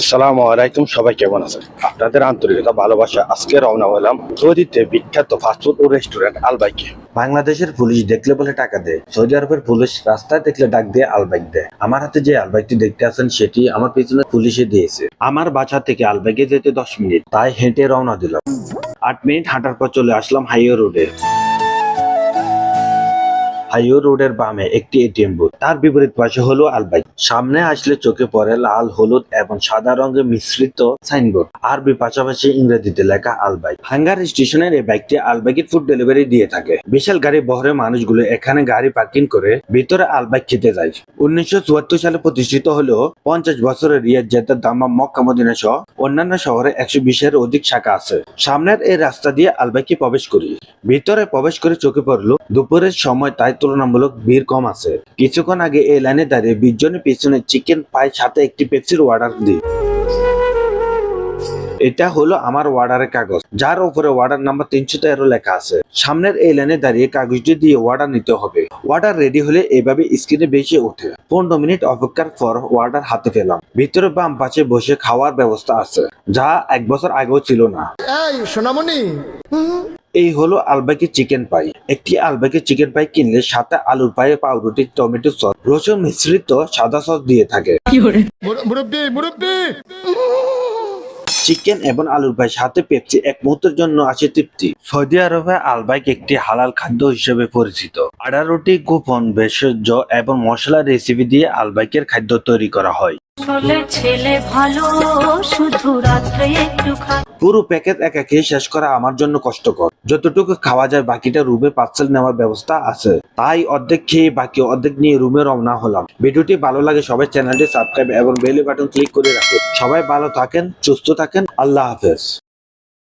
আসসালামু আলাইকুম, সবাই কেমন আছেন? আপনাদের আন্তরিকতা ভালোবাসা আজকে রওনা হলাম সৌদিতে বিখ্যাত ফাস্টফুড ও রেস্টুরেন্ট আলবাইকে। বাংলাদেশের পুলিশ দেখলে বলে টাকা দেয়, সৌদি আরবের পুলিশ রাস্তায় দেখলে ডাক দিয়ে আলবাইক দেয়। আমার হাতে যে আলবাইকটি দেখতে আছেন সেটি আমার পিছনে পুলিশে দিয়েছে। আমার বাসা থেকে আলবাইকে যেতে 10 মিনিট, তাই হেঁটে রওনা দিলাম। 8 মিনিট হাঁটার পর চলে আসলাম হাইওয়ে রোডে। হাইওয়ে রোডের বামে একটি এটিএম বুথ, তার বিপরীত পাশে হলো আলবাইক। সামনে আসলে চোখে পড়ে লাল, হলুদ এবং সাদা রঙের মিশ্রিত সাইনবোর্ড, আরবি পাশাপাশি ইংরেজিতে লেখা আলবাইক। হাঙ্গার স্টেশনের এই বাইকটি আলবাইকের ফুড ডেলিভারি দিয়ে থাকে। বিশাল গাড়ি বহরে মানুষগুলো এখানে গাড়ি পার্কিং করে ভিতরে আলবাইক খেতে যায়। 1974 সালে প্রতিষ্ঠিত হলেও 50 বছরের রিয়াদ, জেদ্দা, দাম্মাম, মক্কা, মদিনা সহ অন্যান্য শহরে 120-এর অধিক শাখা আছে। সামনের এই রাস্তা দিয়ে আলবাইকে প্রবেশ করি। ভিতরে প্রবেশ করে চোখে পড়লো দুপুরের সময়, তাই তুলনামূলক ভিড় কম আছে। কিছুক্ষণ আগে এই লাইনে দাঁড়িয়ে 20 জনের পিছনে চিকেন পাই সাথে একটি পেপসির অর্ডার দিই। এটা হলো আমার অর্ডারের কাগজ, যার উপরে অর্ডার নাম্বার 313 লেখা আছে। সামনের এই লাইনে দাঁড়িয়ে কাগজটি দিয়ে অর্ডার নিতে হবে। অর্ডার রেডি হলে এভাবে স্ক্রিনে ভেসে ওঠে। 15 মিনিট অপেক্ষার পর অর্ডার হাতে পেলাম। ভিতরে বাম পাশে বসে খাওয়ার ব্যবস্থা আছে, যা 1 বছর আগেও ছিল না। এই সোনামণি, এই হলো আলবাইকের চিকেন পাই। একটি আলবাইকের চিকেন পাই কিনলে সাথে আলুর পায়ে পাউরুটি, টমেটো সস, রসুন মিশ্রিত সাদা সস দিয়ে থাকে। মুরব্বি মুরব্বি। চিকেন এবং আলুর পাই সাথে পেপসি এক মুহূর্তের জন্য আসে তৃপ্তি। সৌদি আরবে আলবাইক একটি হালাল খাদ্য হিসেবে পরিচিত। 18টি গোপন ভেষজ এবং মশলা রেসিপি দিয়ে আলবাইকের খাদ্য তৈরি করা হয়। ছেলে ভালো, শুধু রাত্রে একটু পুরো প্যাকেট একা খেয়ে শেষ করা আমার জন্য কষ্টকর। যতটুকু খাওয়া যায় বাকিটা রুমে পার্সেল নেওয়ার ব্যবস্থা আছে, তাই অর্ধেক খেয়ে বাকি অর্ধেক নিয়ে রুমে রওনা হলাম। ভিডিওটি ভালো লাগে সবাই চ্যানেলটি সাবস্ক্রাইব এবং বেল বাটন ক্লিক করে রাখুন। সবাই ভালো থাকেন, সুস্থ থাকেন, আল্লাহ হাফেজ।